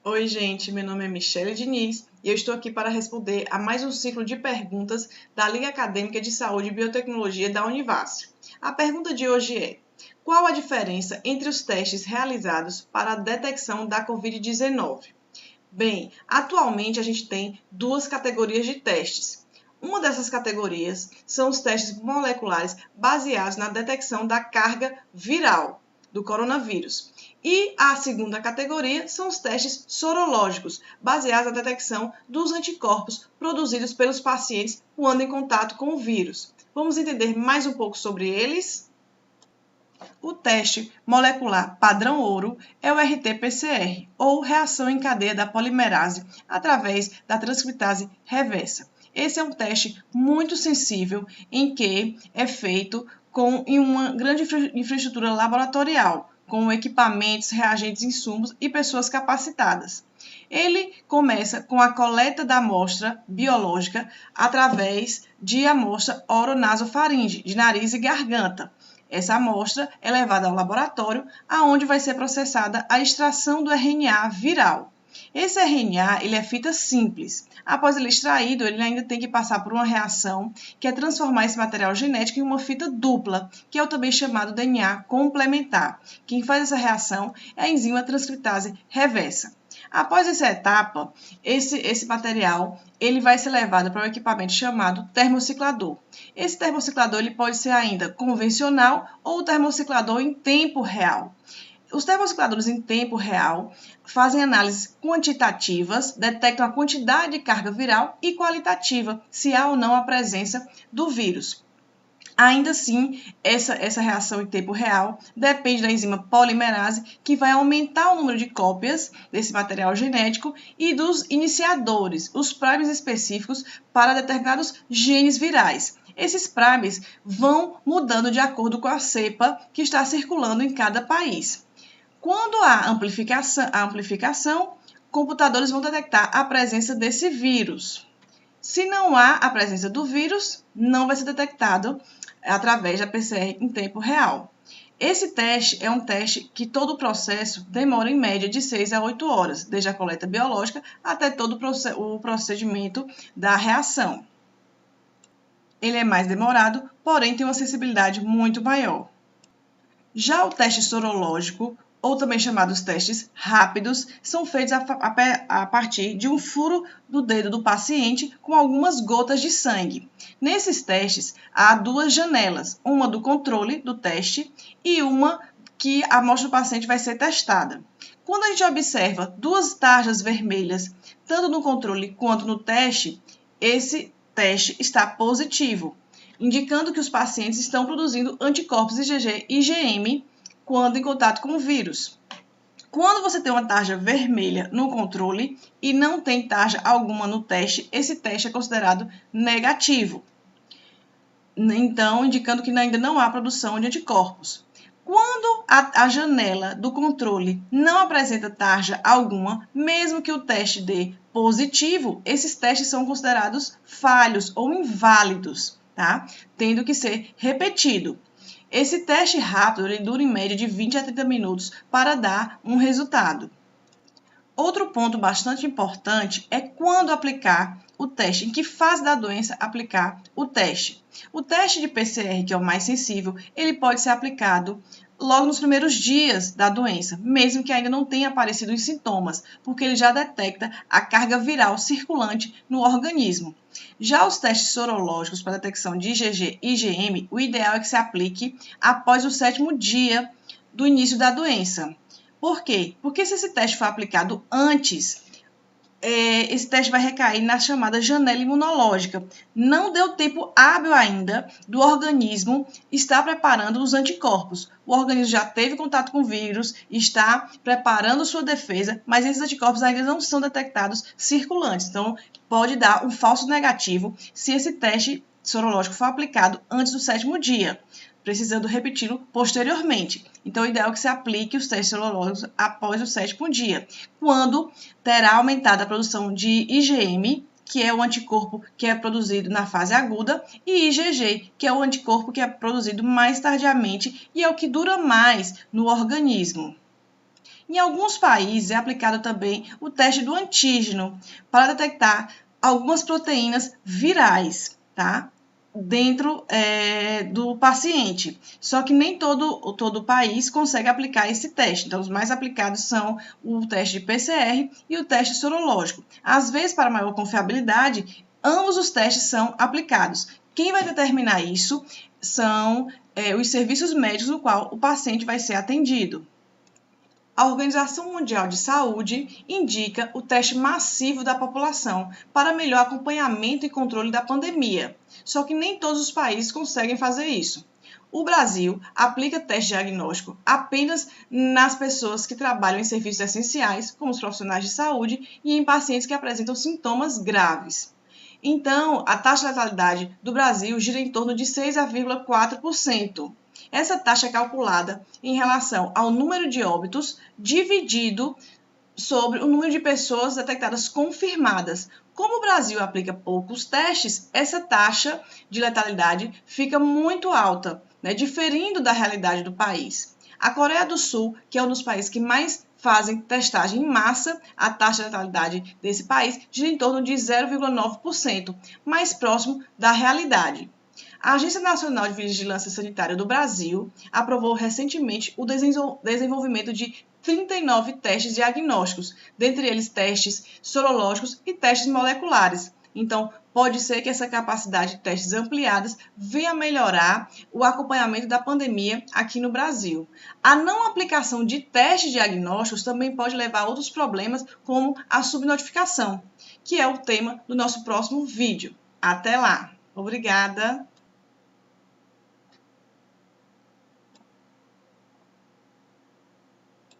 Oi, gente, meu nome é Michele Diniz e eu estou aqui para responder a mais um ciclo de perguntas da Liga Acadêmica de Saúde e Biotecnologia da Univasf. A pergunta de hoje é: qual a diferença entre os testes realizados para a detecção da Covid-19? Bem, atualmente a gente tem duas categorias de testes. Uma dessas categorias são os testes moleculares baseados na detecção da carga viral do coronavírus. E a segunda categoria são os testes sorológicos, baseados na detecção dos anticorpos produzidos pelos pacientes quando em contato com o vírus. Vamos entender mais um pouco sobre eles? O teste molecular padrão ouro é o RT-PCR, ou reação em cadeia da polimerase através da transcriptase reversa. Esse é um teste muito sensível em que é feito em uma grande infraestrutura laboratorial, com equipamentos, reagentes, insumos e pessoas capacitadas. Ele começa com a coleta da amostra biológica através de amostra oronasofaringe, de nariz e garganta. Essa amostra é levada ao laboratório, aonde vai ser processada a extração do RNA viral. Esse RNA ele é fita simples. Após ele extraído, ele ainda tem que passar por uma reação que é transformar esse material genético em uma fita dupla, que é o também chamado DNA complementar. Quem faz essa reação é a enzima transcriptase reversa. Após essa etapa, esse material ele vai ser levado para um equipamento chamado termociclador. Esse termociclador ele pode ser ainda convencional ou termociclador em tempo real. Os termocicladores em tempo real fazem análises quantitativas, detectam a quantidade de carga viral e qualitativa, se há ou não a presença do vírus. Ainda assim, essa reação em tempo real depende da enzima polimerase, que vai aumentar o número de cópias desse material genético e dos iniciadores, os primers específicos para determinados genes virais. Esses primers vão mudando de acordo com a cepa que está circulando em cada país. Quando há amplificação, computadores vão detectar a presença desse vírus. Se não há a presença do vírus, não vai ser detectado através da PCR em tempo real. Esse teste é um teste que todo o processo demora em média de 6 a 8 horas, desde a coleta biológica até todo o procedimento da reação. Ele é mais demorado, porém tem uma sensibilidade muito maior. Já o teste sorológico, ou também chamados testes rápidos, são feitos a partir de um furo do dedo do paciente com algumas gotas de sangue. Nesses testes, há duas janelas, uma do controle do teste e uma que a amostra do paciente vai ser testada. Quando a gente observa duas tarjas vermelhas, tanto no controle quanto no teste, esse teste está positivo, indicando que os pacientes estão produzindo anticorpos IgG e IgM quando em contato com o vírus. Quando você tem uma tarja vermelha no controle e não tem tarja alguma no teste, esse teste é considerado negativo. Então, indicando que ainda não há produção de anticorpos. Quando a janela do controle não apresenta tarja alguma, mesmo que o teste dê positivo, esses testes são considerados falhos ou inválidos, tá? Tendo que ser repetido. Esse teste rápido ele dura em média de 20 a 30 minutos para dar um resultado. Outro ponto bastante importante é quando aplicar o teste, em que fase da doença aplicar o teste. O teste de PCR, que é o mais sensível, ele pode ser aplicado logo nos primeiros dias da doença, mesmo que ainda não tenha aparecido os sintomas, porque ele já detecta a carga viral circulante no organismo. Já os testes sorológicos para detecção de IgG e IgM, o ideal é que se aplique após o 7º dia do início da doença. Por quê? Porque se esse teste for aplicado antes, esse teste vai recair na chamada janela imunológica. Não deu tempo hábil ainda do organismo estar preparando os anticorpos. O organismo já teve contato com o vírus, está preparando sua defesa, mas esses anticorpos ainda não são detectados circulantes. Então, pode dar um falso negativo se esse teste sorológico for aplicado antes do 7º dia, precisando repeti-lo posteriormente. Então, o ideal é que se aplique os testes sorológicos após o 7º dia, quando terá aumentado a produção de IgM, que é o anticorpo que é produzido na fase aguda, e IgG, que é o anticorpo que é produzido mais tardiamente e é o que dura mais no organismo. Em alguns países é aplicado também o teste do antígeno para detectar algumas proteínas virais, tá? Dentro do paciente. Só que nem todo país consegue aplicar esse teste. Então, os mais aplicados são o teste de PCR e o teste sorológico. Às vezes, para maior confiabilidade, ambos os testes são aplicados. Quem vai determinar isso são os serviços médicos no qual o paciente vai ser atendido. A Organização Mundial de Saúde indica o teste massivo da população para melhor acompanhamento e controle da pandemia, só que nem todos os países conseguem fazer isso. O Brasil aplica teste diagnóstico apenas nas pessoas que trabalham em serviços essenciais, como os profissionais de saúde, e em pacientes que apresentam sintomas graves. Então, a taxa de letalidade do Brasil gira em torno de 6,4%. Essa taxa é calculada em relação ao número de óbitos dividido sobre o número de pessoas detectadas confirmadas. Como o Brasil aplica poucos testes, essa taxa de letalidade fica muito alta, né, diferindo da realidade do país. A Coreia do Sul, que é um dos países que mais fazem testagem em massa, a taxa de letalidade desse país gira em torno de 0,9%, mais próximo da realidade. A Agência Nacional de Vigilância Sanitária do Brasil aprovou recentemente o desenvolvimento de 39 testes diagnósticos, dentre eles testes sorológicos e testes moleculares. Então, pode ser que essa capacidade de testes ampliadas venha a melhorar o acompanhamento da pandemia aqui no Brasil. A não aplicação de testes diagnósticos também pode levar a outros problemas, como a subnotificação, que é o tema do nosso próximo vídeo. Até lá! Obrigada!